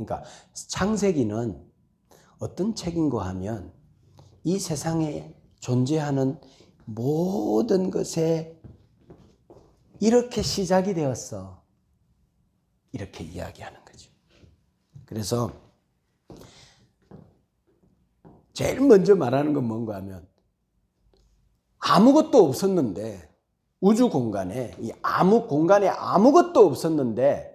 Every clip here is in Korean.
그러니까 창세기는 어떤 책인가 하면 이 세상에 존재하는 모든 것에 이렇게 시작이 되었어. 이렇게 이야기하는 거죠. 그래서 제일 먼저 말하는 건 뭔가 하면 아무것도 없었는데 우주 공간에 공간에 아무것도 없었는데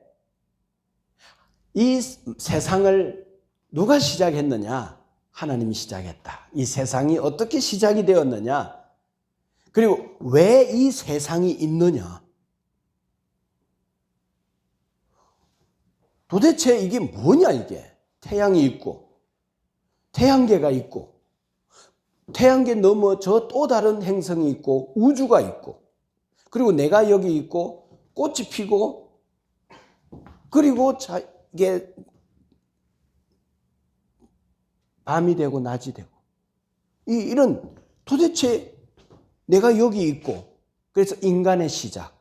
이 세상을 누가 시작했느냐? 하나님이 시작했다. 이 세상이 어떻게 시작이 되었느냐? 그리고 왜 이 세상이 있느냐? 도대체 이게 뭐냐 이게? 태양이 있고 태양계가 있고 태양계 넘어 저 또 다른 행성이 있고 우주가 있고 그리고 내가 여기 있고 꽃이 피고 그리고 이게 밤이 되고 낮이 되고 이런 도대체 내가 여기 있고 그래서 인간의 시작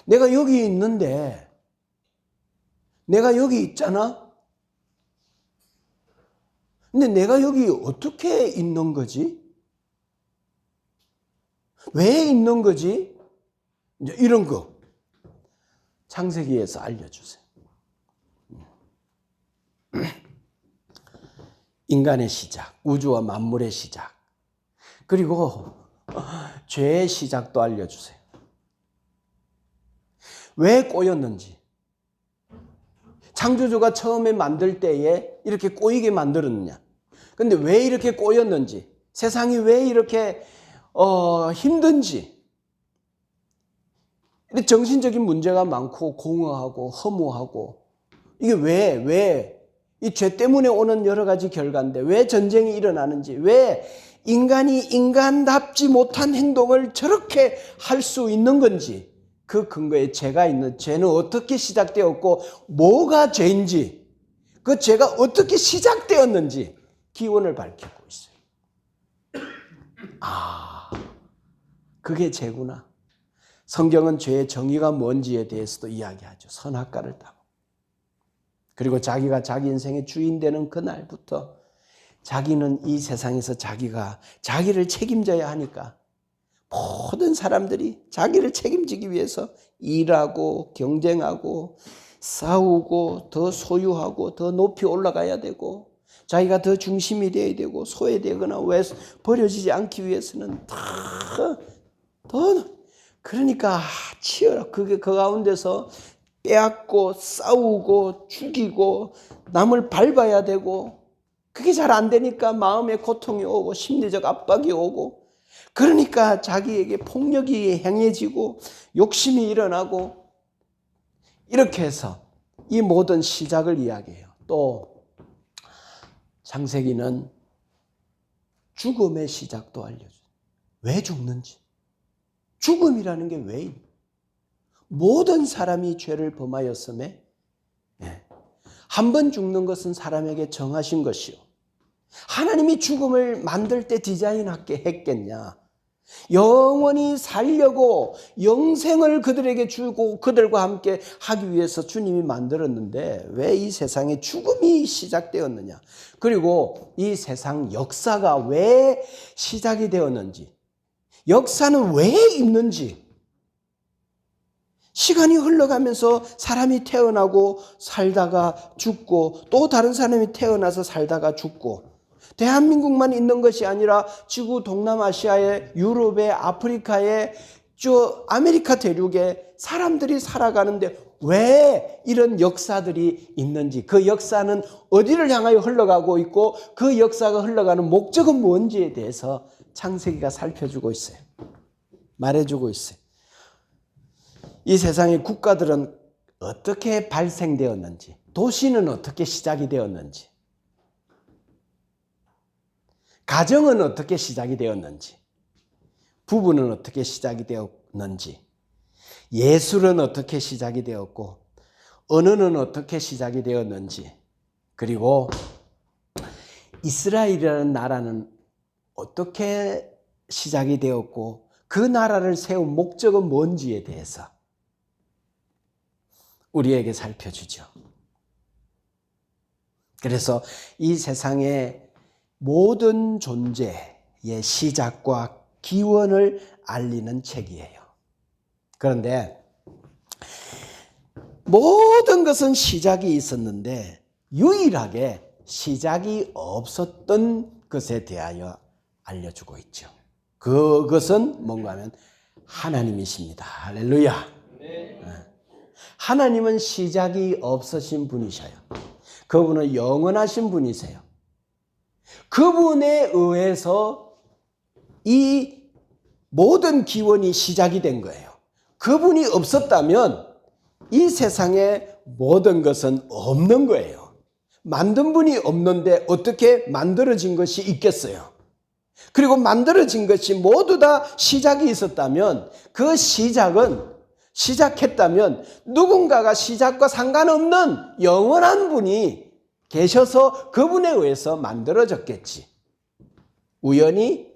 내가 여기 있는데 내가 여기 있잖아. 근데 내가 여기 어떻게 있는 거지? 왜 있는 거지? 이제 이런 거 창세기에서 알려주세요. 인간의 시작, 우주와 만물의 시작, 그리고 죄의 시작도 알려주세요. 왜 꼬였는지. 창조주가 처음에 만들 때에 이렇게 꼬이게 만들었느냐. 근데 왜 이렇게 꼬였는지, 세상이 왜 이렇게 힘든지, 정신적인 문제가 많고 공허하고 허무하고 이게 왜 이 죄 때문에 오는 여러 가지 결과인데 왜 전쟁이 일어나는지, 왜 인간이 인간답지 못한 행동을 저렇게 할 수 있는 건지, 그 근거에 죄가 있는, 죄는 어떻게 시작되었고 뭐가 죄인지, 그 죄가 어떻게 시작되었는지 기원을 밝히고 있어요. 아, 그게 죄구나. 성경은 죄의 정의가 뭔지에 대해서도 이야기하죠. 선악과를 따고. 그리고 자기가 자기 인생의 주인 되는 그날부터 자기는 이 세상에서 자기를 책임져야 하니까 모든 사람들이 자기를 책임지기 위해서 일하고 경쟁하고 싸우고 더 소유하고 더 높이 올라가야 되고 자기가 더 중심이 되어야 되고 소외되거나 버려지지 않기 위해서는 더 그러니까 치열하 그 가운데서 빼앗고 싸우고 죽이고 남을 밟아야 되고 그게 잘 안 되니까 마음에 고통이 오고 심리적 압박이 오고 그러니까 자기에게 폭력이 행해지고 욕심이 일어나고 이렇게 해서 이 모든 시작을 이야기해요. 또 창세기는 죽음의 시작도 알려줘요. 왜 죽는지. 죽음이라는 게 왜 있는 모든 사람이 죄를 범하였음에 한 번 죽는 것은 사람에게 정하신 것이요. 하나님이 죽음을 만들 때 디자인하게 했겠냐. 영원히 살려고 영생을 그들에게 주고 그들과 함께 하기 위해서 주님이 만들었는데 왜 이 세상에 죽음이 시작되었느냐. 그리고 이 세상 역사가 왜 시작이 되었는지, 역사는 왜 있는지, 시간이 흘러가면서 사람이 태어나고 살다가 죽고 또 다른 사람이 태어나서 살다가 죽고 대한민국만 있는 것이 아니라 지구 동남아시아에 유럽에 아프리카에 아메리카 대륙에 사람들이 살아가는데 왜 이런 역사들이 있는지, 그 역사는 어디를 향하여 흘러가고 있고 그 역사가 흘러가는 목적은 뭔지에 대해서 창세기가 살펴주고 있어요. 말해주고 있어요. 이 세상의 국가들은 어떻게 발생되었는지, 도시는 어떻게 시작이 되었는지, 가정은 어떻게 시작이 되었는지, 부부는 어떻게 시작이 되었는지, 예술은 어떻게 시작이 되었고, 언어는 어떻게 시작이 되었는지, 그리고 이스라엘이라는 나라는 어떻게 시작이 되었고, 그 나라를 세운 목적은 뭔지에 대해서 우리에게 살펴주죠. 그래서 이 세상의 모든 존재의 시작과 기원을 알리는 책이에요. 그런데 모든 것은 시작이 있었는데 유일하게 시작이 없었던 것에 대하여 알려주고 있죠. 그것은 뭔가 하면 하나님이십니다. 할렐루야. 네. 하나님은 시작이 없으신 분이셔요. 그분은 영원하신 분이세요. 그분에 의해서 이 모든 기원이 시작이 된 거예요. 그분이 없었다면 이 세상에 모든 것은 없는 거예요. 만든 분이 없는데 어떻게 만들어진 것이 있겠어요? 그리고 만들어진 것이 모두 다 시작이 있었다면 그 시작했다면 누군가가 시작과 상관없는 영원한 분이 계셔서 그분에 의해서 만들어졌겠지. 우연히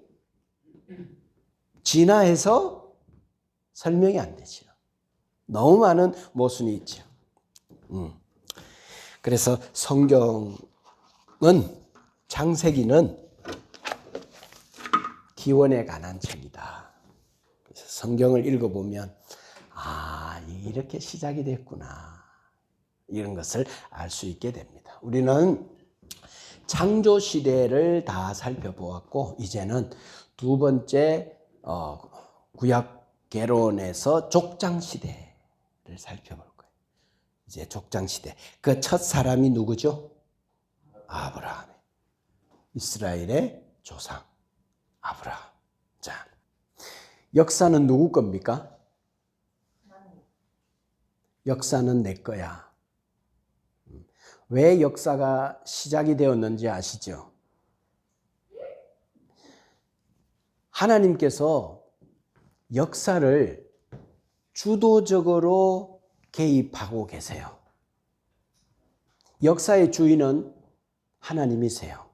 진화해서 설명이 안 되죠. 너무 많은 모순이 있죠. 그래서 성경은, 창세기는 기원에 관한 책이다. 그래서 성경을 읽어보면 이렇게 시작이 됐구나, 이런 것을 알 수 있게 됩니다. 우리는 창조 시대를 다 살펴보았고 이제는 두 번째 구약 개론에서 족장 시대를 살펴볼 거예요. 이제 족장 시대. 그 첫 사람이 누구죠? 아브라함. 이스라엘의 조상 아브라함. 자, 역사는 누구 겁니까? 역사는 내 거야. 왜 역사가 시작이 되었는지 아시죠? 하나님께서 역사를 주도적으로 개입하고 계세요. 역사의 주인은 하나님이세요.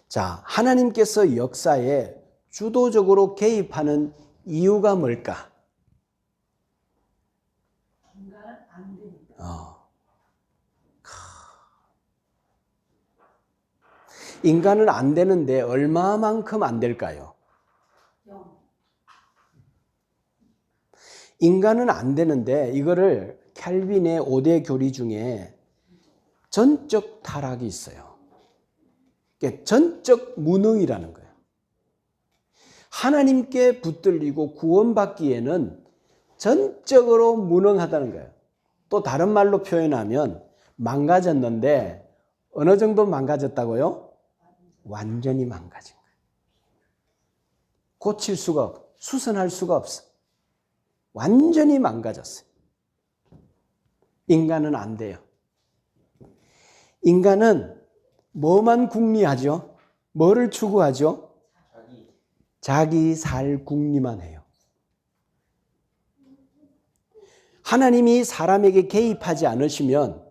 자, 하나님께서 역사에 주도적으로 개입하는 이유가 뭘까? 인간은 안 되는데 얼마만큼 안 될까요? 인간은 안 되는데 이거를 캘빈의 5대 교리 중에 전적 타락이 있어요. 전적 무능이라는 거예요. 하나님께 붙들리고 구원받기에는 전적으로 무능하다는 거예요. 또 다른 말로 표현하면 망가졌는데 어느 정도 망가졌다고요? 완전히 망가진 거예요. 고칠 수가 없어. 수선할 수가 없어. 완전히 망가졌어요. 인간은 안 돼요. 인간은 뭐만 궁리하죠? 뭐를 추구하죠? 자기 살 궁리만 해요. 하나님이 사람에게 개입하지 않으시면,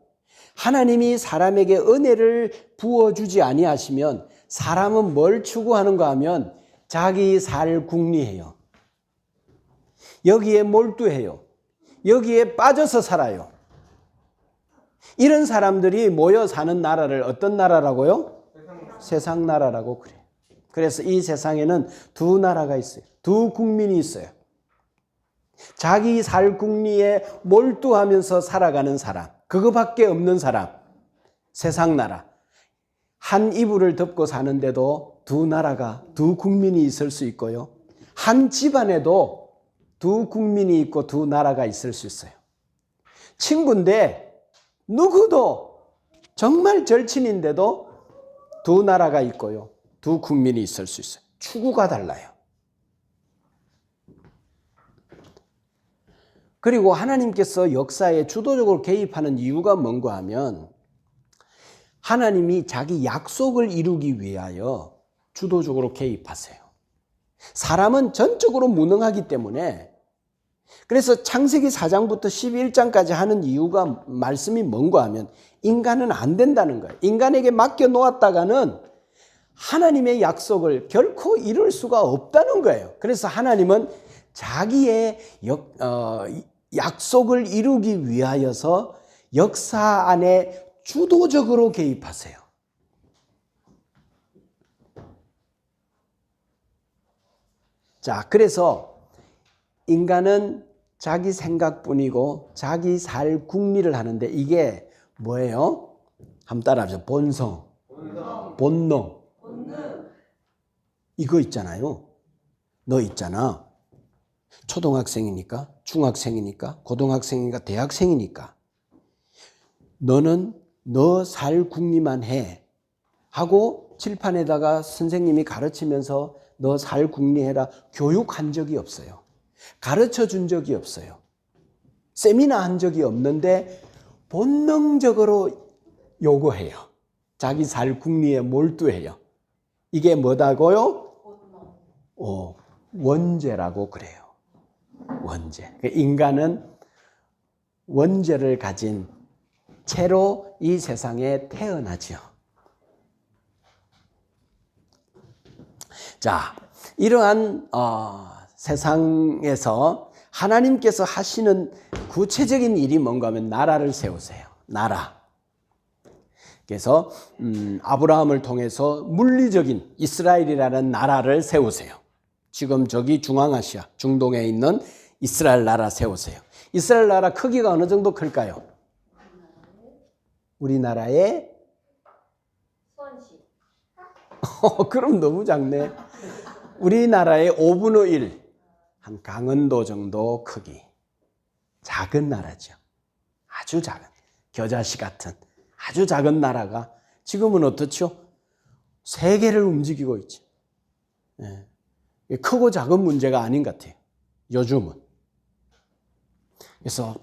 하나님이 사람에게 은혜를 부어주지 아니하시면 사람은 뭘 추구하는가 하면 자기 살 궁리해요. 여기에 몰두해요. 여기에 빠져서 살아요. 이런 사람들이 모여 사는 나라를 어떤 나라라고요? 세상 나라라고 그래요. 그래서 이 세상에는 두 나라가 있어요. 두 국민이 있어요. 자기 살 궁리에 몰두하면서 살아가는 사람, 그거밖에 없는 사람, 세상 나라. 한 이불을 덮고 사는데도 두 나라가, 두 국민이 있을 수 있고요. 한 집안에도 두 국민이 있고 두 나라가 있을 수 있어요. 친구인데 누구도 정말 절친인데도 두 나라가 있고요. 두 국민이 있을 수 있어요. 추구가 달라요. 그리고 하나님께서 역사에 주도적으로 개입하는 이유가 뭔가 하면 하나님이 자기 약속을 이루기 위하여 주도적으로 개입하세요. 사람은 전적으로 무능하기 때문에, 그래서 창세기 4장부터 11장까지 하는 이유가, 말씀이 뭔가 하면 인간은 안 된다는 거예요. 인간에게 맡겨 놓았다가는 하나님의 약속을 결코 이룰 수가 없다는 거예요. 그래서 하나님은 자기의 약속을 이루기 위하여서 역사 안에 주도적으로 개입하세요. 자, 그래서 인간은 자기 생각뿐이고 자기 살 궁리를 하는데 이게 뭐예요? 한번 따라하죠. 본성, 본능. 이거 있잖아요. 너 있잖아. 초등학생이니까, 중학생이니까, 고등학생이니까, 대학생이니까. 너는 너 살 궁리만 해. 하고 칠판에다가 선생님이 가르치면서 너 살 궁리해라. 교육한 적이 없어요. 가르쳐 준 적이 없어요. 세미나 한 적이 없는데 본능적으로 요구해요. 자기 살 궁리에 몰두해요. 이게 뭐다고요? 원죄라고 그래요. 원죄. 인간은 원죄를 가진 채로 이 세상에 태어나죠. 자, 이러한 세상에서 하나님께서 하시는 구체적인 일이 뭔가 하면 나라를 세우세요. 나라. 그래서 아브라함을 통해서 물리적인 이스라엘이라는 나라를 세우세요. 지금 저기 중앙아시아, 중동에 있는 이스라엘 나라 세우세요. 이스라엘 나라 크기가 어느 정도 클까요? 우리나라의 수원시. 그럼 너무 작네. 우리나라의 5분의 1, 한 강원도 정도 크기. 작은 나라죠. 아주 작은, 겨자씨 같은 아주 작은 나라가 지금은 어떻죠? 세계를 움직이고 있죠. 예. 크고 작은 문제가 아닌 것 같아요. 요즘은. 그래서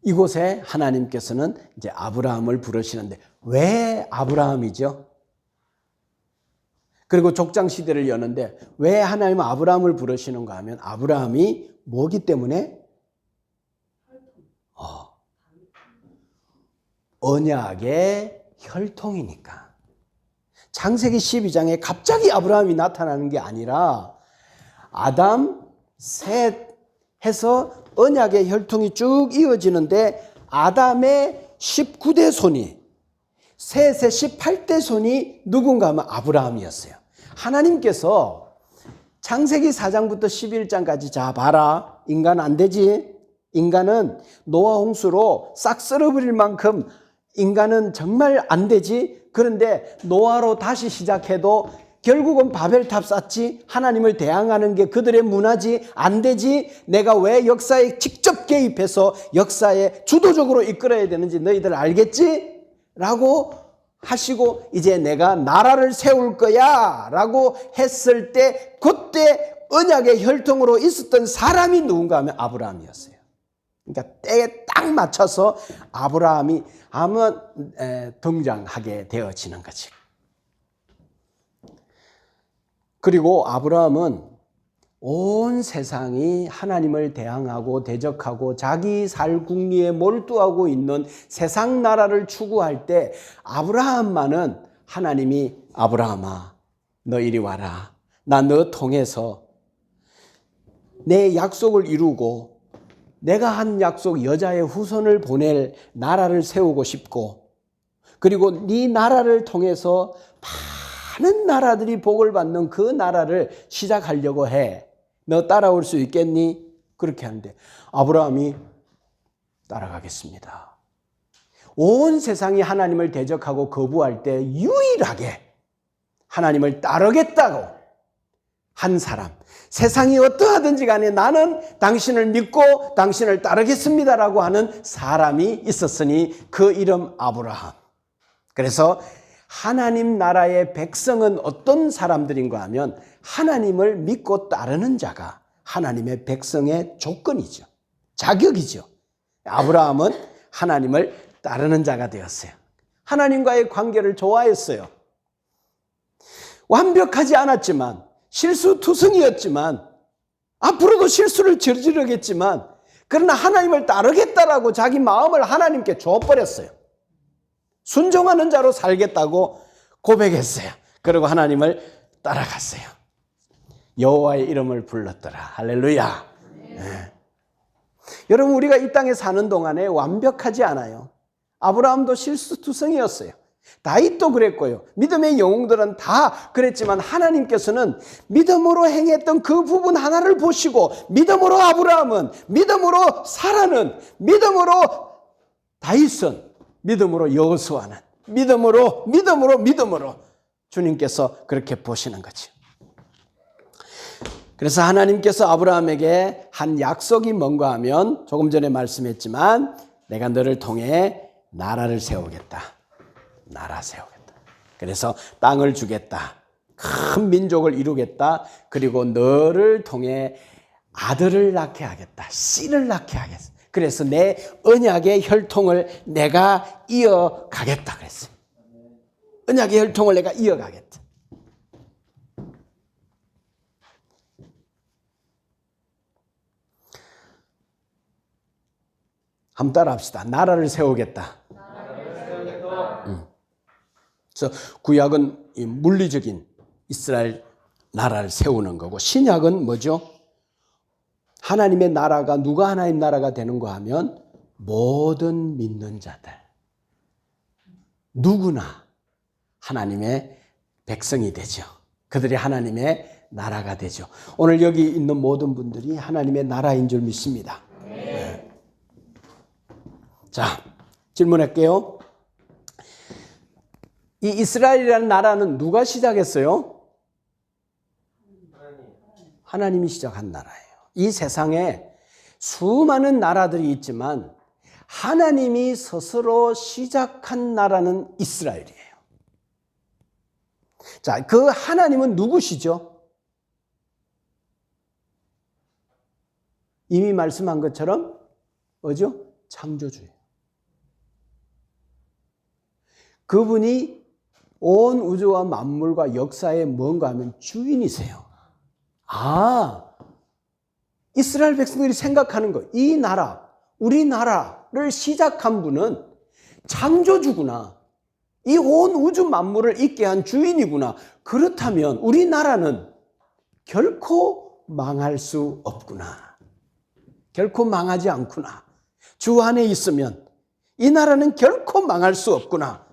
이곳에 하나님께서는 이제 아브라함을 부르시는데 왜 아브라함이죠? 그리고 족장 시대를 여는데 왜 하나님은 아브라함을 부르시는가 하면 아브라함이 뭐기 때문에? 언약의 혈통이니까. 창세기 12장에 갑자기 아브라함이 나타나는 게 아니라 아담, 셋 해서 언약의 혈통이 쭉 이어지는데 아담의 19대 손이 셋의 18대 손이 누군가 하면 아브라함이었어요. 하나님께서 창세기 4장부터 11장까지 자 봐라. 인간 안 되지. 인간은 노아 홍수로 싹 썰어버릴 만큼 인간은 정말 안 되지. 그런데 노아로 다시 시작해도 결국은 바벨탑 쌓지. 하나님을 대항하는 게 그들의 문화지. 안 되지. 내가 왜 역사에 직접 개입해서 역사에 주도적으로 이끌어야 되는지 너희들 알겠지? 라고 하시고 이제 내가 나라를 세울 거야 라고 했을 때 그때 언약의 혈통으로 있었던 사람이 누군가 하면 아브라함이었어요. 그러니까 때에 딱 맞춰서 아브라함이 등장하게 되어지는 거지. 그리고 아브라함은 온 세상이 하나님을 대항하고 대적하고 자기 살 궁리에 몰두하고 있는 세상 나라를 추구할 때 아브라함만은 하나님이 아브라함아 너 이리 와라. 나 너 통해서 내 약속을 이루고 내가 한 약속 여자의 후손을 보낼 나라를 세우고 싶고 그리고 네 나라를 통해서 많은 나라들이 복을 받는 그 나라를 시작하려고 해. 너 따라올 수 있겠니? 그렇게 하는데 아브라함이 따라가겠습니다. 온 세상이 하나님을 대적하고 거부할 때 유일하게 하나님을 따르겠다고 한 사람. 세상이 어떠하든지 간에 나는 당신을 믿고 당신을 따르겠습니다라고 하는 사람이 있었으니 그 이름 아브라함. 그래서 하나님 나라의 백성은 어떤 사람들인가 하면 하나님을 믿고 따르는 자가 하나님의 백성의 조건이죠. 자격이죠. 아브라함은 하나님을 따르는 자가 되었어요. 하나님과의 관계를 좋아했어요. 완벽하지 않았지만 실수투성이었지만 앞으로도 실수를 저지르겠지만 그러나 하나님을 따르겠다라고 자기 마음을 하나님께 줘버렸어요. 순종하는 자로 살겠다고 고백했어요. 그리고 하나님을 따라갔어요. 여호와의 이름을 불렀더라. 할렐루야. 네. 여러분, 우리가 이 땅에 사는 동안에 완벽하지 않아요. 아브라함도 실수투성이었어요. 다윗도 그랬고요. 믿음의 영웅들은 다 그랬지만 하나님께서는 믿음으로 행했던 그 부분 하나를 보시고 믿음으로 아브라함은, 믿음으로 사라는, 믿음으로 다윗은, 믿음으로 여호수아는, 믿음으로 주님께서 그렇게 보시는 거죠. 그래서 하나님께서 아브라함에게 한 약속이 뭔가 하면 조금 전에 말씀했지만 내가 너를 통해 나라를 세우겠다. 나라 세우겠다. 그래서 땅을 주겠다. 큰 민족을 이루겠다. 그리고 너를 통해 아들을 낳게 하겠다. 씨를 낳게 하겠다. 그래서 내 언약의 혈통을 내가 이어가겠다 그랬어요. 언약의 혈통을 내가 이어가겠다. 한번 따라합시다. 나라를 세우겠다. 그래서 구약은 이 물리적인 이스라엘 나라를 세우는 거고, 신약은 뭐죠? 하나님의 나라가, 누가 하나님 나라가 되는가 하면 모든 믿는 자들, 누구나 하나님의 백성이 되죠. 그들이 하나님의 나라가 되죠. 오늘 여기 있는 모든 분들이 하나님의 나라인 줄 믿습니다. 네. 자, 질문할게요. 이 이스라엘이라는 나라는 누가 시작했어요? 하나님이 시작한 나라예요. 이 세상에 수많은 나라들이 있지만 하나님이 스스로 시작한 나라는 이스라엘이에요. 자, 그 하나님은 누구시죠? 이미 말씀한 것처럼 뭐죠? 창조주예요. 그분이 온 우주와 만물과 역사에 뭔가 하면 주인이세요. 이스라엘 백성들이 생각하는 거, 이 나라, 우리나라를 시작한 분은 창조주구나. 이 온 우주 만물을 있게 한 주인이구나. 그렇다면 우리나라는 결코 망할 수 없구나. 결코 망하지 않구나. 주 안에 있으면 이 나라는 결코 망할 수 없구나.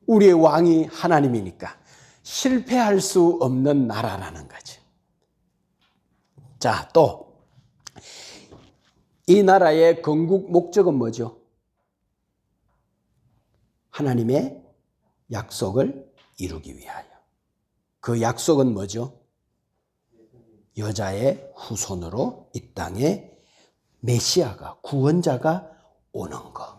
우리의 왕이 하나님이니까 실패할 수 없는 나라라는 거죠. 자, 또 이 나라의 건국 목적은 뭐죠? 하나님의 약속을 이루기 위하여. 그 약속은 뭐죠? 여자의 후손으로 이 땅에 메시아가, 구원자가 오는 것.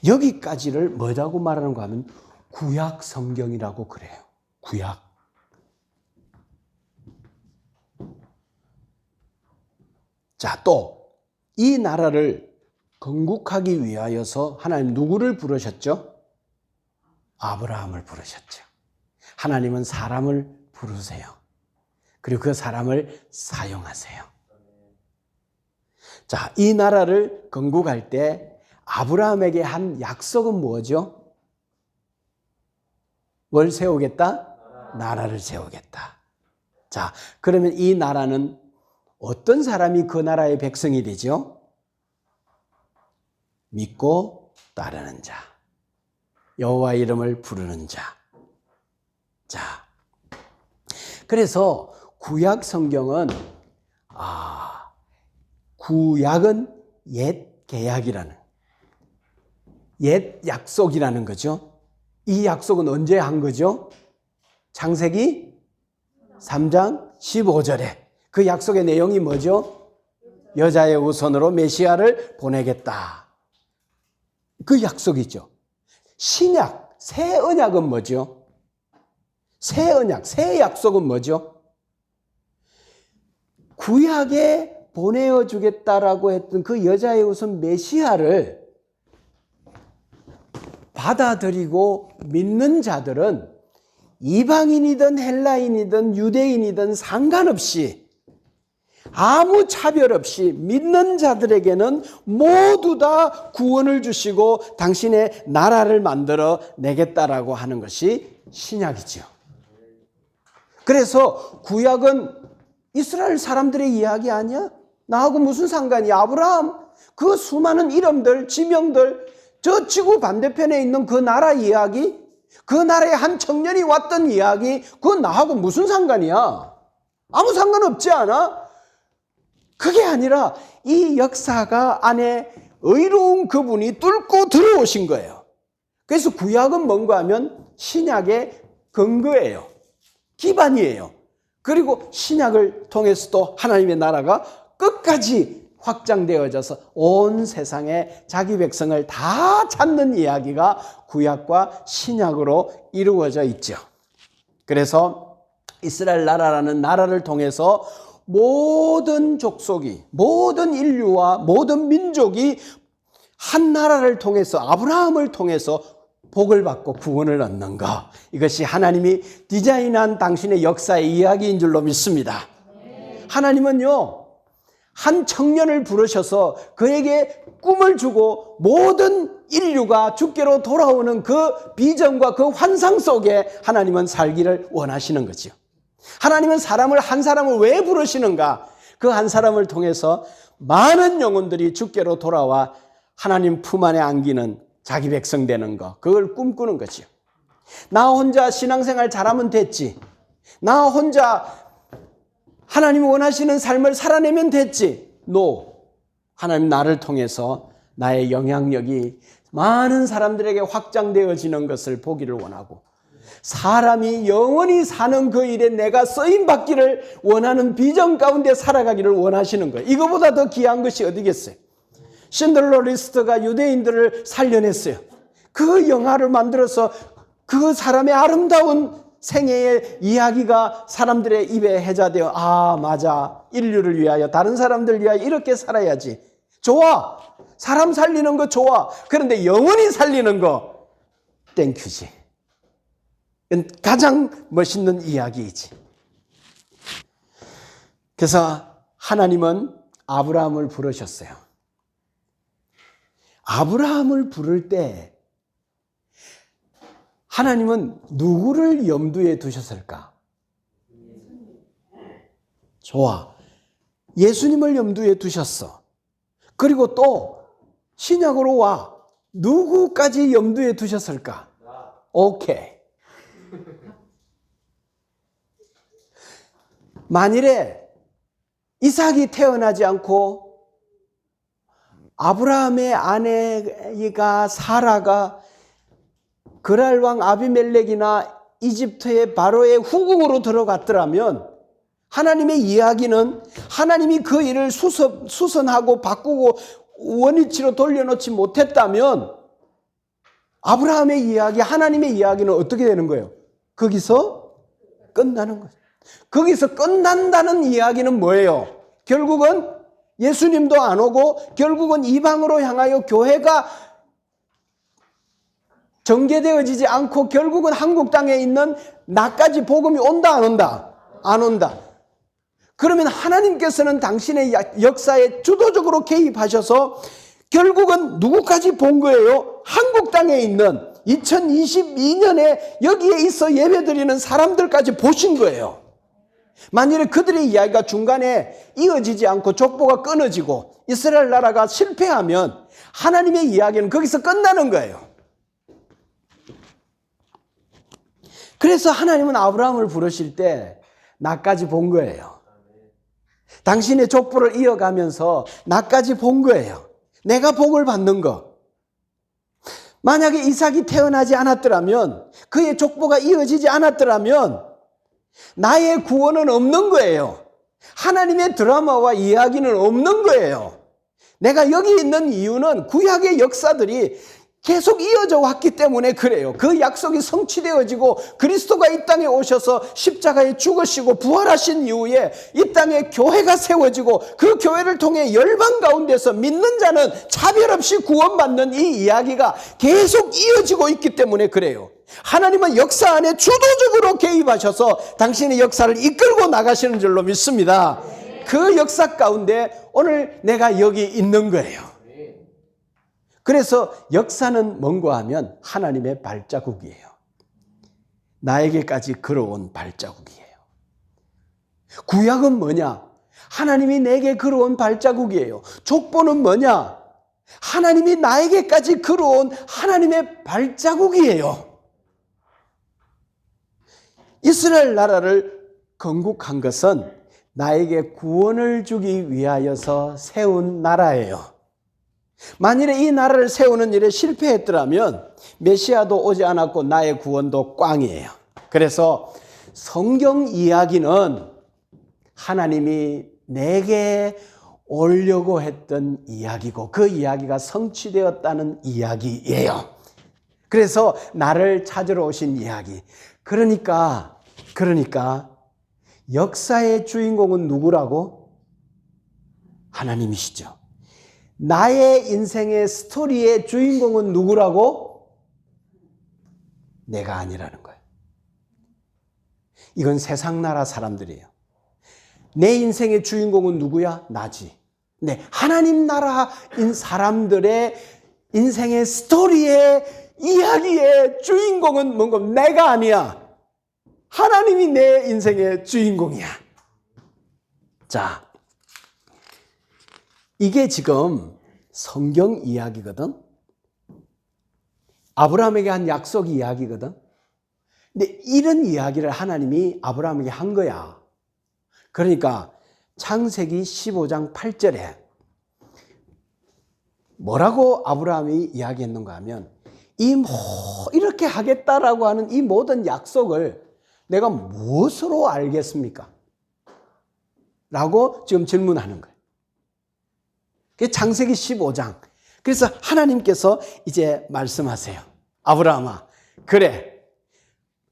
여기까지를 뭐라고 말하는가 하면 구약 성경이라고 그래요. 구약. 자, 또 이 나라를 건국하기 위하여서 하나님 누구를 부르셨죠? 아브라함을 부르셨죠. 하나님은 사람을 부르세요. 그리고 그 사람을 사용하세요. 자, 이 나라를 건국할 때 아브라함에게 한 약속은 뭐죠? 뭘 세우겠다? 나라를 세우겠다. 자, 그러면 이 나라는 어떤 사람이 그 나라의 백성이 되죠? 믿고 따르는 자, 여호와 이름을 부르는 자. 자, 그래서 구약 성경은 구약은 옛 계약이라는, 옛 약속이라는 거죠. 이 약속은 언제 한 거죠? 창세기 3장 15절에 그 약속의 내용이 뭐죠? 여자의 후손으로 메시아를 보내겠다. 그 약속이죠. 신약, 새 언약은 뭐죠? 새 언약, 새 약속은 뭐죠? 구약에 보내어주겠다라고 했던 그 여자의 후손 메시아를 받아들이고 믿는 자들은 이방인이든 헬라인이든 유대인이든 상관없이 아무 차별 없이 믿는 자들에게는 모두 다 구원을 주시고 당신의 나라를 만들어 내겠다라고 하는 것이 신약이죠. 그래서 구약은 이스라엘 사람들의 이야기 아니야? 나하고 무슨 상관이야? 아브라함, 그 수많은 이름들, 지명들, 저 지구 반대편에 있는 그 나라 이야기, 그 나라에 한 청년이 왔던 이야기, 그건 나하고 무슨 상관이야? 아무 상관없지 않아? 그게 아니라 이 역사가 안에 의로운 그분이 뚫고 들어오신 거예요. 그래서 구약은 뭔가 하면 신약의 근거예요. 기반이에요. 그리고 신약을 통해서도 하나님의 나라가 끝까지 확장되어져서 온 세상에 자기 백성을 다 찾는 이야기가 구약과 신약으로 이루어져 있죠. 그래서 이스라엘 나라라는 나라를 통해서 모든 족속이, 모든 인류와 모든 민족이 한 나라를 통해서, 아브라함을 통해서 복을 받고 구원을 얻는 것, 이것이 하나님이 디자인한 당신의 역사의 이야기인 줄로 믿습니다. 하나님은요, 한 청년을 부르셔서 그에게 꿈을 주고 모든 인류가 주께로 돌아오는 그 비전과 그 환상 속에 하나님은 살기를 원하시는 거죠. 하나님은 한 사람을 왜 부르시는가? 그 한 사람을 통해서 많은 영혼들이 주께로 돌아와 하나님 품 안에 안기는 자기 백성 되는 거, 그걸 꿈꾸는 거죠. 나 혼자 신앙생활 잘하면 됐지. 나 혼자 하나님이 원하시는 삶을 살아내면 됐지. No. 하나님 나를 통해서 나의 영향력이 많은 사람들에게 확장되어지는 것을 보기를 원하고, 사람이 영원히 사는 그 일에 내가 쓰임받기를 원하는 비전 가운데 살아가기를 원하시는 거예요. 이거보다 더 귀한 것이 어디겠어요? 신들러 리스트가 유대인들을 살려냈어요. 그 영화를 만들어서 그 사람의 아름다운 생애의 이야기가 사람들의 입에 해자되어, 아 맞아, 인류를 위하여, 다른 사람들 위하여 이렇게 살아야지. 좋아, 사람 살리는 거 좋아. 그런데 영원히 살리는 거 땡큐지. 가장 멋있는 이야기이지. 그래서 하나님은 아브라함을 부르셨어요. 아브라함을 부를 때 하나님은 누구를 염두에 두셨을까? 좋아. 예수님을 염두에 두셨어. 그리고 또 신약으로 와. 누구까지 염두에 두셨을까? 오케이. 만일에 이삭이 태어나지 않고 아브라함의 아내가 사라가 그랄 왕 아비멜렉이나 이집트의 바로의 후궁으로 들어갔더라면, 하나님의 이야기는 하나님이 그 일을 수선하고 바꾸고 원위치로 돌려놓지 못했다면 아브라함의 이야기, 하나님의 이야기는 어떻게 되는 거예요? 거기서 끝나는 거예요. 거기서 끝난다는 이야기는 뭐예요? 결국은 예수님도 안 오고 결국은 이방으로 향하여 교회가 전개되어지지 않고 결국은 한국 땅에 있는 나까지 복음이 온다 안 온다? 안 온다. 그러면 하나님께서는 당신의 역사에 주도적으로 개입하셔서 결국은 누구까지 본 거예요? 한국 땅에 있는 2022년에 여기에 있어 예배드리는 사람들까지 보신 거예요. 만일에 그들의 이야기가 중간에 이어지지 않고 족보가 끊어지고 이스라엘 나라가 실패하면 하나님의 이야기는 거기서 끝나는 거예요. 그래서 하나님은 아브라함을 부르실 때 나까지 본 거예요. 당신의 족보를 이어가면서 나까지 본 거예요. 내가 복을 받는 거. 만약에 이삭이 태어나지 않았더라면, 그의 족보가 이어지지 않았더라면 나의 구원은 없는 거예요. 하나님의 드라마와 이야기는 없는 거예요. 내가 여기 있는 이유는 구약의 역사들이 계속 이어져 왔기 때문에 그래요. 그 약속이 성취되어지고 그리스도가 이 땅에 오셔서 십자가에 죽으시고 부활하신 이후에 이 땅에 교회가 세워지고 그 교회를 통해 열방 가운데서 믿는 자는 차별 없이 구원받는 이 이야기가 계속 이어지고 있기 때문에 그래요. 하나님은 역사 안에 주도적으로 개입하셔서 당신의 역사를 이끌고 나가시는 줄로 믿습니다. 그 역사 가운데 오늘 내가 여기 있는 거예요. 그래서 역사는 뭔가 하면 하나님의 발자국이에요. 나에게까지 걸어온 발자국이에요. 구약은 뭐냐? 하나님이 내게 걸어온 발자국이에요. 족보는 뭐냐? 하나님이 나에게까지 걸어온 하나님의 발자국이에요. 이스라엘 나라를 건국한 것은 나에게 구원을 주기 위하여서 세운 나라예요. 만일에 이 나라를 세우는 일에 실패했더라면 메시아도 오지 않았고 나의 구원도 꽝이에요. 그래서 성경 이야기는 하나님이 내게 오려고 했던 이야기고 그 이야기가 성취되었다는 이야기예요. 그래서 나를 찾으러 오신 이야기. 그러니까 역사의 주인공은 누구라고? 하나님이시죠. 나의 인생의 스토리의 주인공은 누구라고? 내가 아니라는 거예요. 이건 세상 나라 사람들이에요. 내 인생의 주인공은 누구야? 나지. 네, 하나님 나라인 사람들의 인생의 스토리의 이야기의 주인공은 뭔가 내가 아니야. 하나님이 내 인생의 주인공이야. 자, 이게 지금 성경 이야기거든. 아브라함에게 한 약속 이야기거든. 근데 이런 이야기를 하나님이 아브라함에게 한 거야. 그러니까 창세기 15장 8절에 뭐라고 아브라함이 이야기했는가 하면 이렇게 하겠다라고 하는 이 모든 약속을 내가 무엇으로 알겠습니까? 라고 지금 질문하는 거예요. 그게 창세기 15장. 그래서 하나님께서 이제 말씀하세요. 아브라함아, 그래.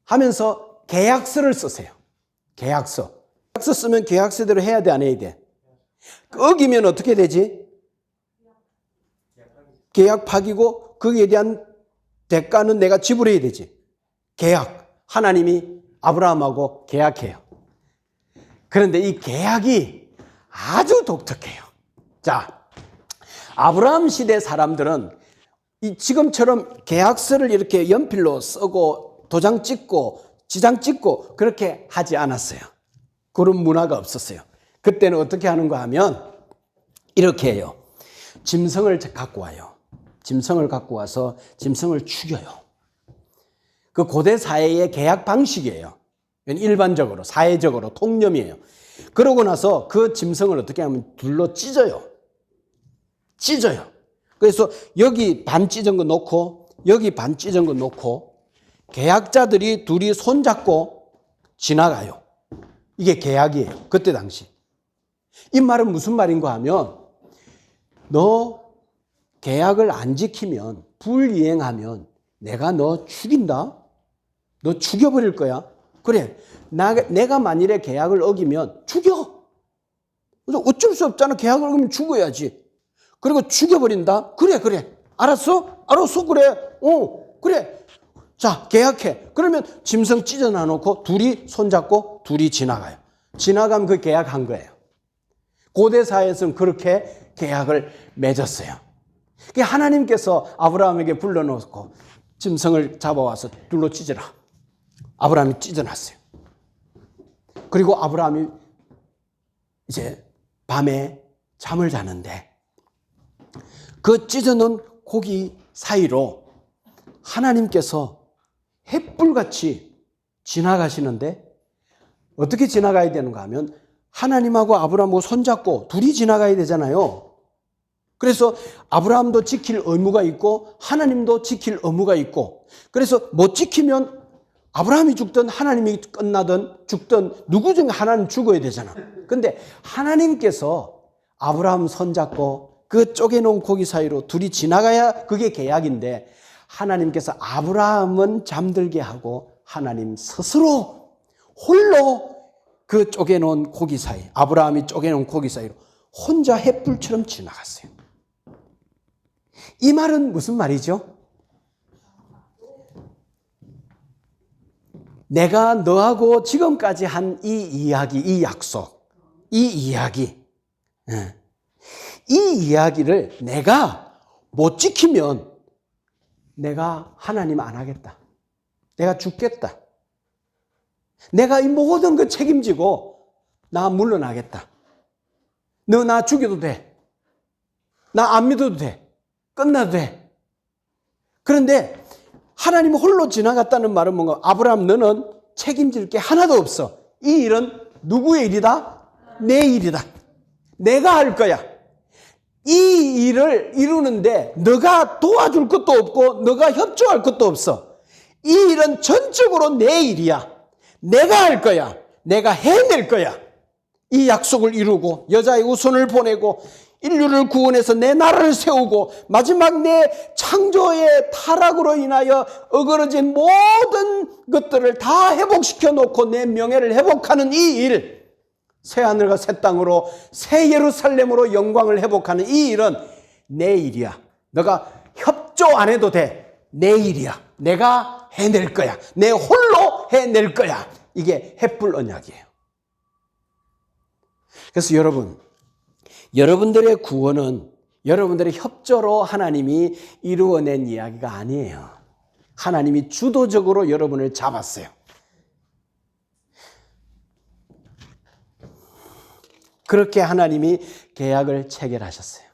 하면서 계약서를 쓰세요. 계약서. 계약서 쓰면 계약서대로 해야 돼, 안 해야 돼? 어기면 어떻게 되지? 계약 파기고 거기에 대한 대가는 내가 지불해야 되지. 계약. 하나님이 아브라함하고 계약해요. 그런데 이 계약이 아주 독특해요. 자, 아브라함 시대 사람들은 지금처럼 계약서를 이렇게 연필로 쓰고 도장 찍고 지장 찍고 그렇게 하지 않았어요. 그런 문화가 없었어요. 그때는 어떻게 하는가 하면 이렇게 해요. 짐승을 갖고 와요. 짐승을 갖고 와서 짐승을 죽여요. 그 고대 사회의 계약 방식이에요. 일반적으로 사회적으로 통념이에요. 그러고 나서 그 짐승을 어떻게 하면 둘로 찢어요. 그래서 여기 반 찢은 거 놓고 여기 반 찢은 거 놓고 계약자들이 둘이 손잡고 지나가요. 이게 계약이에요. 그때 당시. 이 말은 무슨 말인가 하면 너 계약을 안 지키면 불이행하면 내가 너 죽인다. 너 죽여버릴 거야. 그래. 내가 만일에 계약을 어기면 죽여. 어쩔 수 없잖아. 계약을 어기면 죽어야지. 그리고 죽여버린다. 그래. 알았어? 그래. 그래. 자, 계약해. 그러면 짐승 찢어놔 놓고 둘이 손잡고 둘이 지나가요. 지나가면 그 계약한 거예요. 고대 사회에서는 그렇게 계약을 맺었어요. 하나님께서 아브라함에게 불러놓고 짐승을 잡아와서 둘로 찢어라. 아브라함이 찢어놨어요. 그리고 아브라함이 이제 밤에 잠을 자는데 그 찢어놓은 고기 사이로 하나님께서 햇불같이 지나가시는데 어떻게 지나가야 되는가 하면 하나님하고 아브라함하고 손잡고 둘이 지나가야 되잖아요. 그래서 아브라함도 지킬 의무가 있고 하나님도 지킬 의무가 있고 그래서 못 지키면 아브라함이 죽든 하나님이 끝나든 죽든 누구 중에 하나는 죽어야 되잖아. 근데 하나님께서 아브라함 손잡고 그 쪼개놓은 고기 사이로 둘이 지나가야 그게 계약인데 하나님께서 아브라함은 잠들게 하고 하나님 스스로 홀로 그 쪼개놓은 고기 사이 아브라함이 쪼개놓은 고기 사이로 혼자 햇불처럼 지나갔어요. 이 말은 무슨 말이죠? 내가 너하고 지금까지 한 이 이야기, 이 약속, 이 이야기, 이 이야기를 내가 못 지키면 내가 하나님 안 하겠다. 내가 죽겠다. 내가 이 모든 걸 책임지고 나 물러나겠다. 너 나 죽여도 돼. 나 안 믿어도 돼. 끝나도 돼. 그런데 하나님 홀로 지나갔다는 말은 뭔가? 아브라함 너는 책임질 게 하나도 없어. 이 일은 누구의 일이다? 내 일이다. 내가 할 거야. 이 일을 이루는데 너가 도와줄 것도 없고 너가 협조할 것도 없어. 이 일은 전적으로 내 일이야. 내가 할 거야. 내가 해낼 거야. 이 약속을 이루고 여자의 후손을 보내고 인류를 구원해서 내 나라를 세우고 마지막 내 창조의 타락으로 인하여 어그러진 모든 것들을 다 회복시켜 놓고 내 명예를 회복하는 이 일, 새하늘과 새 땅으로 새 예루살렘으로 영광을 회복하는 이 일은 내 일이야. 너가 협조 안 해도 돼. 내 일이야. 내가 해낼 거야. 내 홀로 해낼 거야. 이게 햇불 언약이에요. 그래서 여러분들의 구원은 여러분들의 협조로 하나님이 이루어낸 이야기가 아니에요. 하나님이 주도적으로 여러분을 잡았어요. 그렇게 하나님이 계약을 체결하셨어요.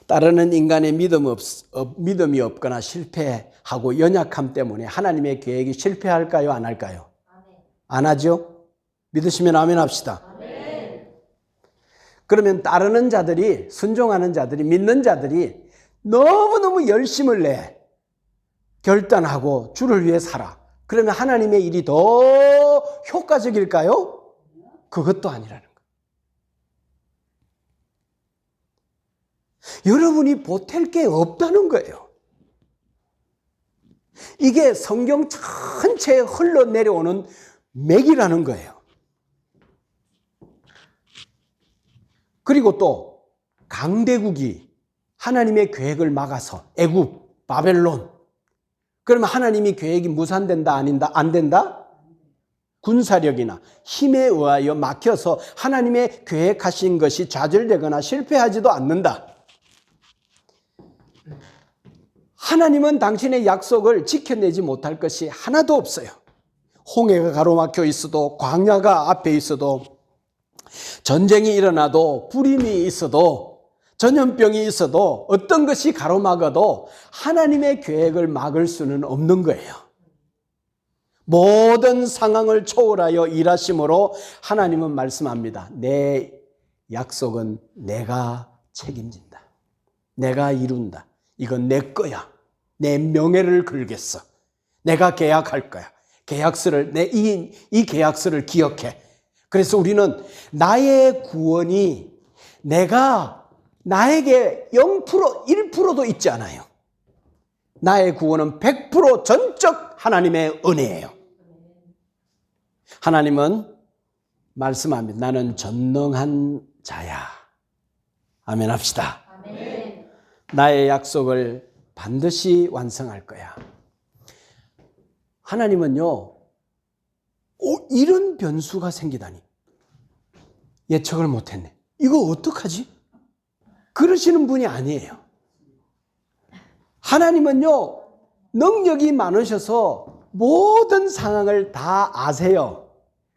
따르는 인간의 믿음이 없거나 실패하고 연약함 때문에 하나님의 계획이 실패할까요? 안 할까요? 안 하죠? 믿으시면 아멘 합시다. 그러면 따르는 자들이, 순종하는 자들이, 믿는 자들이 너무너무 열심을 내 결단하고 주를 위해 살아. 그러면 하나님의 일이 더 효과적일까요? 그것도 아니라는 거예요. 여러분이 보탤 게 없다는 거예요. 이게 성경 전체에 흘러내려오는 맥이라는 거예요. 그리고 또 강대국이 하나님의 계획을 막아서 애굽, 바벨론, 그러면 하나님이 계획이 무산된다 안 된다? 군사력이나 힘에 의하여 막혀서 하나님의 계획하신 것이 좌절되거나 실패하지도 않는다. 하나님은 당신의 약속을 지켜내지 못할 것이 하나도 없어요. 홍해가 가로막혀 있어도, 광야가 앞에 있어도, 전쟁이 일어나도, 불임이 있어도, 전염병이 있어도, 어떤 것이 가로막아도 하나님의 계획을 막을 수는 없는 거예요. 모든 상황을 초월하여 일하심으로 하나님은 말씀합니다. 내 약속은 내가 책임진다. 내가 이룬다. 이건 내 거야. 내 명예를 걸겠어. 내가 계약할 거야. 계약서를, 이 계약서를 기억해. 그래서 우리는 나의 구원이 나에게 0%, 1%도 있지 않아요. 나의 구원은 100% 전적 하나님의 은혜예요. 하나님은 말씀합니다. 나는 전능한 자야. 아멘 합시다. 아멘. 나의 약속을 반드시 완성할 거야. 하나님은요, 이런 변수가 생기다니. 예측을 못했네. 이거 어떡하지? 그러시는 분이 아니에요. 하나님은요, 능력이 많으셔서 모든 상황을 다 아세요.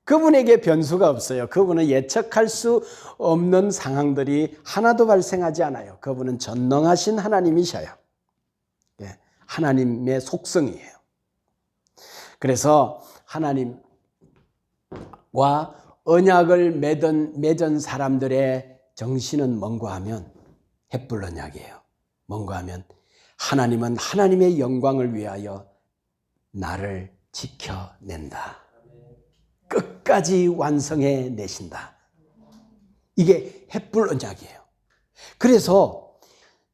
그분에게 변수가 없어요. 그분은 예측할 수 없는 상황들이 하나도 발생하지 않아요. 그분은 전능하신 하나님이셔요. 하나님의 속성이에요. 그래서 하나님과 언약을 맺은 사람들의 정신은 뭔가 하면 햇불 언약이에요. 뭔가 하면 하나님은 하나님의 영광을 위하여 나를 지켜낸다. 끝까지 완성해 내신다. 이게 햇불 언약이에요. 그래서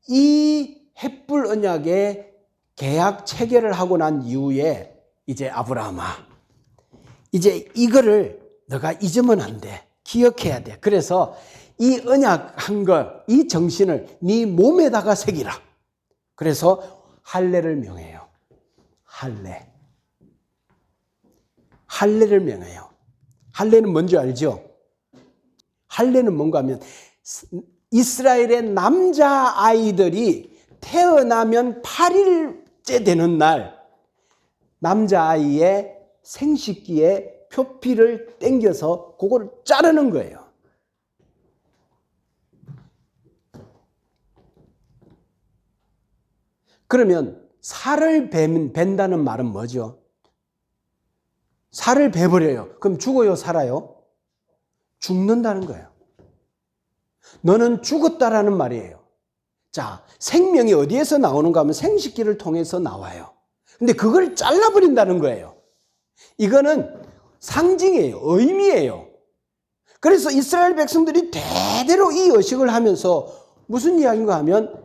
이 햇불 언약의 계약 체결을 하고 난 이후에 이제 아브라함아, 이제 이거를 너가 잊으면 안 돼. 기억해야 돼. 그래서 이 언약한 거, 이 정신을 네 몸에다가 새기라. 그래서 할례를 명해요. 할례를 명해요. 할례는 뭔지 알죠? 할례는 뭔가 하면 이스라엘의 남자아이들이 태어나면 8일째 되는 날 남자아이의 생식기에 표피를 당겨서 그걸 자르는 거예요. 그러면 살을 벤다는 말은 뭐죠? 살을 베버려요. 그럼 죽어요, 살아요? 죽는다는 거예요. 너는 죽었다라는 말이에요. 자, 생명이 어디에서 나오는가 하면 생식기를 통해서 나와요. 근데 그걸 잘라버린다는 거예요. 이거는 상징이에요. 의미예요. 그래서 이스라엘 백성들이 대대로 이 의식을 하면서 무슨 이야기인가 하면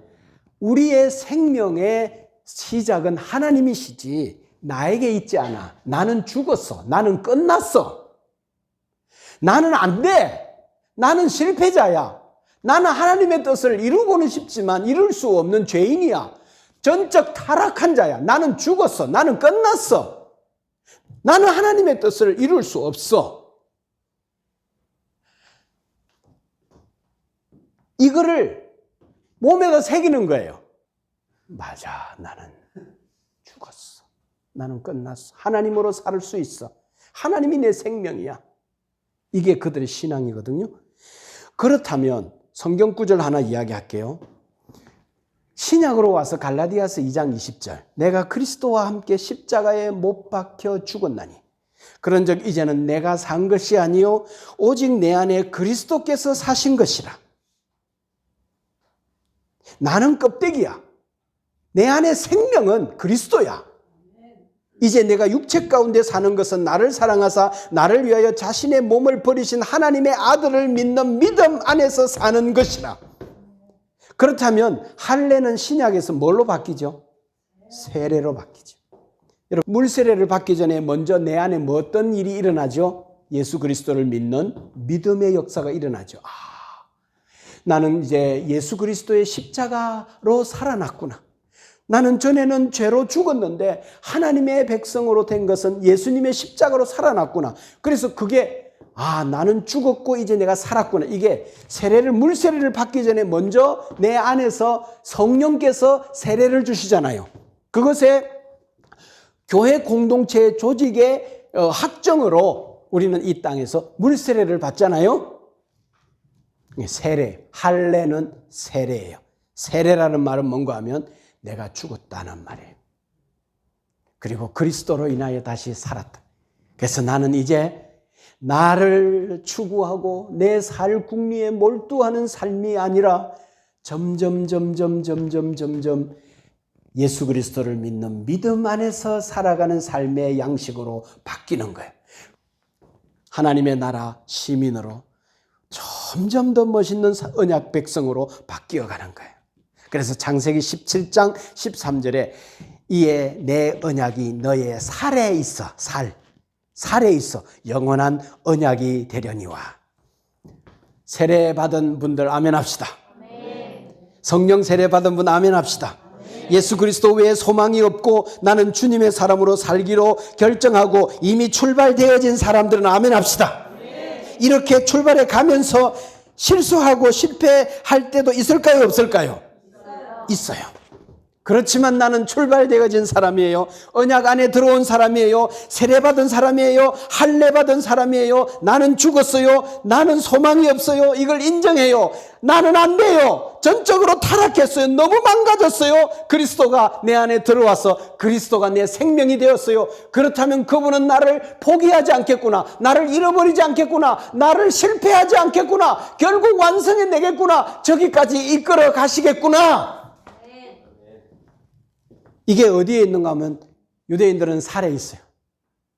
우리의 생명의 시작은 하나님이시지 나에게 있지 않아. 나는 죽었어. 나는 끝났어. 나는 안 돼. 나는 실패자야. 나는 하나님의 뜻을 이루고는 싶지만 이룰 수 없는 죄인이야. 전적 타락한 자야. 나는 죽었어. 나는 끝났어. 나는 하나님의 뜻을 이룰 수 없어. 이거를 몸에다 새기는 거예요. 맞아, 나는 죽었어. 나는 끝났어. 하나님으로 살 수 있어. 하나님이 내 생명이야. 이게 그들의 신앙이거든요. 그렇다면 성경 구절 하나 이야기할게요. 신약으로 와서 갈라디아서 2장 20절. 내가 그리스도와 함께 십자가에 못 박혀 죽었나니 그런즉 이제는 내가 산 것이 아니요 오직 내 안에 그리스도께서 사신 것이라. 나는 껍데기야. 내 안에 생명은 그리스도야. 이제 내가 육체 가운데 사는 것은 나를 사랑하사 나를 위하여 자신의 몸을 버리신 하나님의 아들을 믿는 믿음 안에서 사는 것이라. 그렇다면 할례는 신약에서 뭘로 바뀌죠? 세례로 바뀌죠. 여러분, 물세례를 받기 전에 먼저 내 안에 뭐 어떤 일이 일어나죠? 예수 그리스도를 믿는 믿음의 역사가 일어나죠. 나는 이제 예수 그리스도의 십자가로 살아났구나. 나는 전에는 죄로 죽었는데 하나님의 백성으로 된 것은 예수님의 십자가로 살아났구나. 그래서 그게 나는 죽었고 이제 내가 살았구나. 이게 물세례를 받기 전에 먼저 내 안에서 성령께서 세례를 주시잖아요. 그것에 교회 공동체 조직의 확정으로 우리는 이 땅에서 물세례를 받잖아요. 세례, 할례는 세례예요. 세례라는 말은 뭔가 하면 내가 죽었다는 말이에요. 그리고 그리스도로 인하여 다시 살았다. 그래서 나는 이제 나를 추구하고 내 살 궁리에 몰두하는 삶이 아니라 점점 예수 그리스도를 믿는 믿음 안에서 살아가는 삶의 양식으로 바뀌는 거예요. 하나님의 나라 시민으로 점점 더 멋있는 언약 백성으로 바뀌어가는 거예요. 그래서 창세기 17장 13절에 이에 내 언약이 너의 살에 있어. 살에 있어. 영원한 언약이 되려니와. 세례 받은 분들 아멘 합시다. 성령 세례 받은 분 아멘 합시다. 예수 그리스도 외에 소망이 없고 나는 주님의 사람으로 살기로 결정하고 이미 출발되어진 사람들은 아멘 합시다. 이렇게 출발해 가면서 실수하고 실패할 때도 있을까요? 없을까요? 있어요. 그렇지만 나는 출발되어진 사람이에요. 언약 안에 들어온 사람이에요. 세례받은 사람이에요. 할례받은 사람이에요. 나는 죽었어요. 나는 소망이 없어요. 이걸 인정해요. 나는 안 돼요. 전적으로 타락했어요. 너무 망가졌어요. 그리스도가 내 안에 들어와서 그리스도가 내 생명이 되었어요. 그렇다면 그분은 나를 포기하지 않겠구나. 나를 잃어버리지 않겠구나. 나를 실패하지 않겠구나. 결국 완성해 내겠구나. 저기까지 이끌어 가시겠구나. 이게 어디에 있는가 하면 유대인들은 살에 있어요.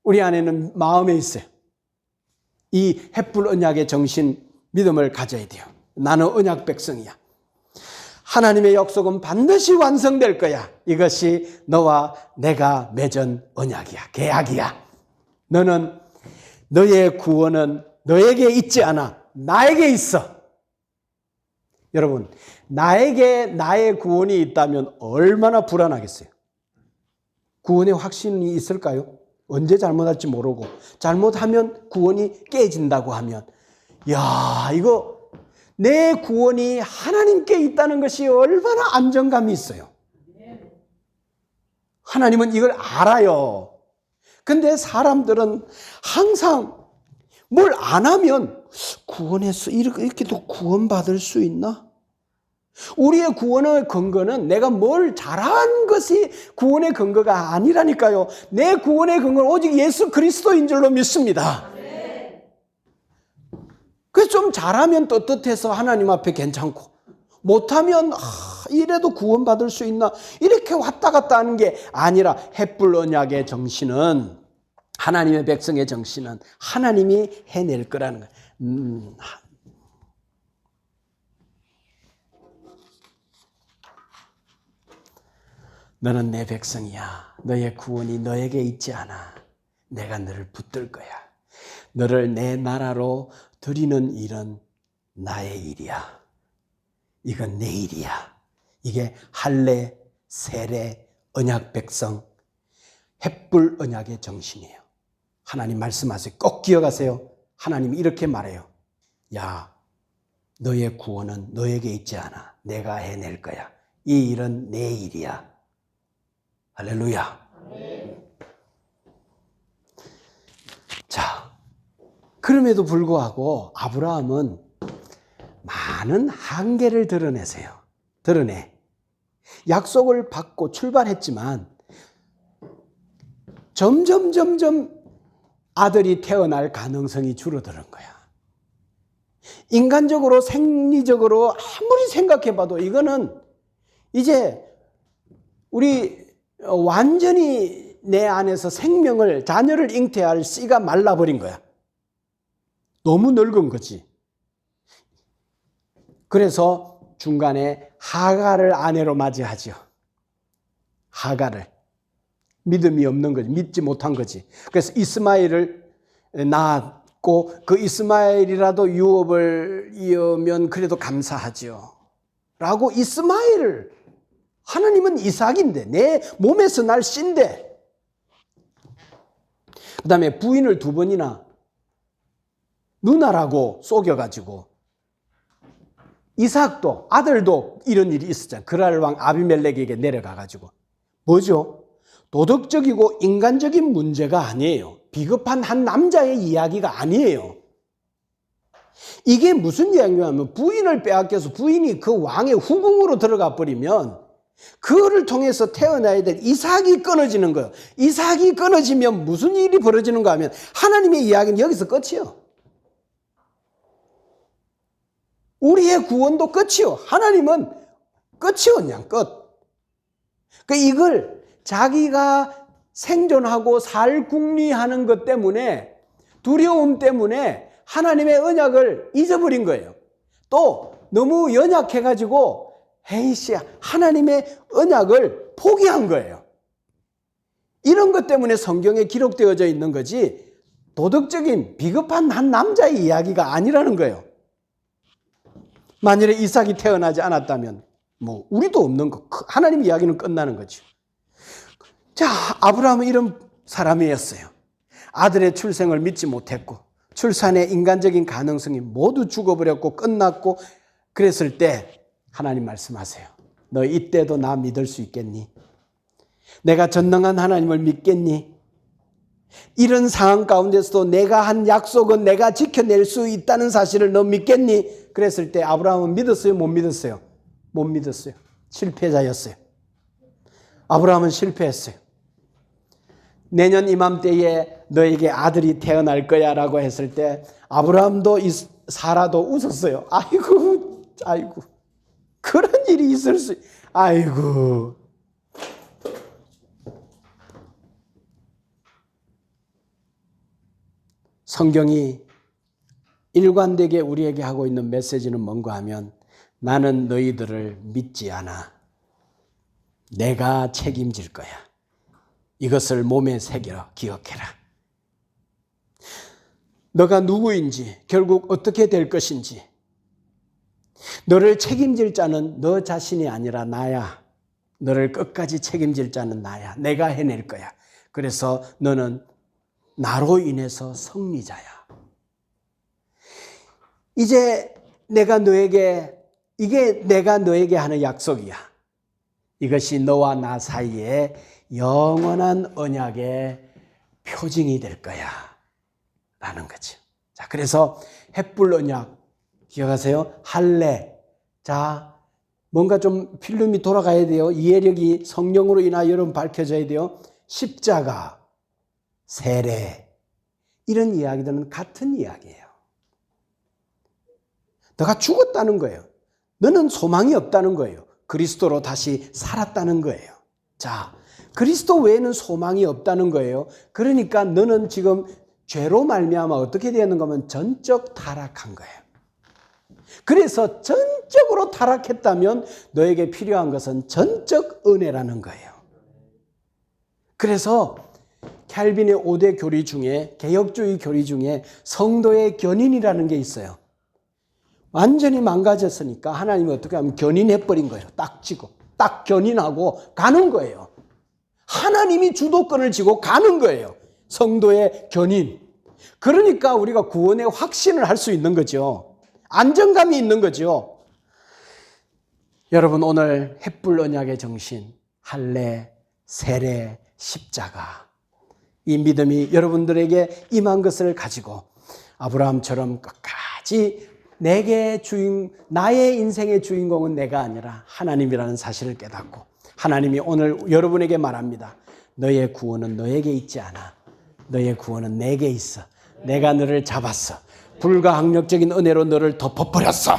우리 안에는 마음에 있어요. 이 햇불 언약의 정신, 믿음을 가져야 돼요. 나는 언약 백성이야. 하나님의 약속은 반드시 완성될 거야. 이것이 너와 내가 맺은 언약이야. 계약이야. 너의 구원은 너에게 있지 않아. 나에게 있어. 여러분, 나에게 나의 구원이 있다면 얼마나 불안하겠어요. 구원의 확신이 있을까요? 언제 잘못할지 모르고 잘못하면 구원이 깨진다고 하면 이거 내 구원이 하나님께 있다는 것이 얼마나 안정감이 있어요. 하나님은 이걸 알아요. 근데 사람들은 항상 뭘 안 하면 구원해서 이렇게도 구원받을 수 있나? 우리의 구원의 근거는 내가 뭘 잘한 것이 구원의 근거가 아니라니까요. 내 구원의 근거는 오직 예수 그리스도인 줄로 믿습니다. 그래서 좀 잘하면 떳떳해서 하나님 앞에 괜찮고, 못하면 이래도 구원받을 수 있나, 이렇게 왔다 갔다 하는 게 아니라, 햇불 언약의 정신은, 하나님의 백성의 정신은 하나님이 해낼 거라는 거예요. 너는 내 백성이야. 너의 구원이 너에게 있지 않아. 내가 너를 붙들 거야. 너를 내 나라로 드리는 일은 나의 일이야. 이건 내 일이야. 이게 할례, 세례, 언약 백성, 햇불 언약의 정신이에요. 하나님 말씀하세요. 꼭 기억하세요. 하나님이 이렇게 말해요. 야, 너의 구원은 너에게 있지 않아. 내가 해낼 거야. 이 일은 내 일이야. 할렐루야. 자, 그럼에도 불구하고 아브라함은 많은 한계를 드러내. 약속을 받고 출발했지만 점점 아들이 태어날 가능성이 줄어드는 거야. 인간적으로, 생리적으로 아무리 생각해봐도 이거는 이제 우리 완전히 내 안에서 생명을, 자녀를 잉태할 씨가 말라버린 거야. 너무 늙은 거지. 그래서 중간에 하갈을 아내로 맞이하죠. 하갈을. 믿음이 없는 거지. 믿지 못한 거지. 그래서 이스마엘을 낳았고, 그 이스마엘이라도 유업을 이으면 그래도 감사하죠. 라고 이스마엘을, 하나님은 이삭인데, 내 몸에서 날 씨인데, 그 다음에 부인을 2번이나 누나라고 속여가지고, 이삭도, 아들도 이런 일이 있었잖아요. 그랄 왕 아비멜렉에게 내려가가지고. 뭐죠? 도덕적이고 인간적인 문제가 아니에요. 비겁한 한 남자의 이야기가 아니에요. 이게 무슨 이야기냐면, 부인을 빼앗겨서 부인이 그 왕의 후궁으로 들어가 버리면 그거를 통해서 태어나야 될 이삭이 끊어지는 거예요. 이삭이 끊어지면 무슨 일이 벌어지는가 하면 하나님의 이야기는 여기서 끝이요. 우리의 구원도 끝이요. 하나님은 끝이요. 그냥 끝. 이걸 자기가 생존하고 살궁리하는 것 때문에, 두려움 때문에 하나님의 언약을 잊어버린 거예요. 또 너무 연약해가지고 헤이씨, 하나님의 언약을 포기한 거예요. 이런 것 때문에 성경에 기록되어져 있는 거지, 도덕적인 비겁한 한 남자의 이야기가 아니라는 거예요. 만일에 이삭이 태어나지 않았다면 뭐 우리도 없는 거, 하나님 이야기는 끝나는 거죠. 자, 아브라함은 이런 사람이었어요. 아들의 출생을 믿지 못했고, 출산의 인간적인 가능성이 모두 죽어버렸고 끝났고, 그랬을 때 하나님 말씀하세요. 너 이때도 나 믿을 수 있겠니? 내가 전능한 하나님을 믿겠니? 이런 상황 가운데서도 내가 한 약속은 내가 지켜낼 수 있다는 사실을 너 믿겠니? 그랬을 때 아브라함은 믿었어요? 못 믿었어요? 못 믿었어요. 실패자였어요. 아브라함은 실패했어요. 내년 이맘때에 너에게 아들이 태어날 거야 라고 했을 때 아브라함도 사라도 웃었어요. 아이고 그런 일이 있을 수, 아이고. 성경이 일관되게 우리에게 하고 있는 메시지는 뭔가 하면, 나는 너희들을 믿지 않아. 내가 책임질 거야. 이것을 몸에 새겨 기억해라. 너가 누구인지, 결국 어떻게 될 것인지, 너를 책임질 자는 너 자신이 아니라 나야. 너를 끝까지 책임질 자는 나야. 내가 해낼 거야. 그래서 너는 나로 인해서 승리자야. 이제 내가 너에게 하는 약속이야. 이것이 너와 나 사이에 영원한 언약의 표징이 될 거야 라는 거죠. 자, 그래서 햇불 언약 기억하세요? 할례. 자, 뭔가 좀 필름이 돌아가야 돼요. 이해력이 성령으로 인하여 여러분 밝혀져야 돼요. 십자가, 세례, 이런 이야기들은 같은 이야기예요. 너가 죽었다는 거예요. 너는 소망이 없다는 거예요. 그리스도로 다시 살았다는 거예요. 자, 그리스도 외에는 소망이 없다는 거예요. 그러니까 너는 지금 죄로 말미암아 어떻게 되었는가 하면 전적 타락한 거예요. 그래서 전적으로 타락했다면 너에게 필요한 것은 전적 은혜라는 거예요. 그래서 캘빈의 5대 교리 중에, 개혁주의 교리 중에 성도의 견인이라는 게 있어요. 완전히 망가졌으니까 하나님이 어떻게 하면 견인해버린 거예요. 딱 쥐고, 딱 견인하고 가는 거예요. 하나님이 주도권을 쥐고 가는 거예요. 성도의 견인. 그러니까 우리가 구원의 확신을 할 수 있는 거죠. 안정감이 있는 거죠. 여러분, 오늘 햇불 언약의 정신, 할례, 세례, 십자가, 이 믿음이 여러분들에게 임한 것을 가지고 아브라함처럼 끝까지 나의 인생의 주인공은 내가 아니라 하나님이라는 사실을 깨닫고, 하나님이 오늘 여러분에게 말합니다. 너의 구원은 너에게 있지 않아. 너의 구원은 내게 있어. 내가 너를 잡았어. 불가항력적인 은혜로 너를 덮어버렸어.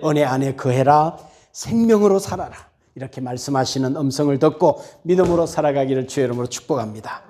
은혜 안에 거해라. 생명으로 살아라. 이렇게 말씀하시는 음성을 듣고 믿음으로 살아가기를 주의 이름으로 축복합니다.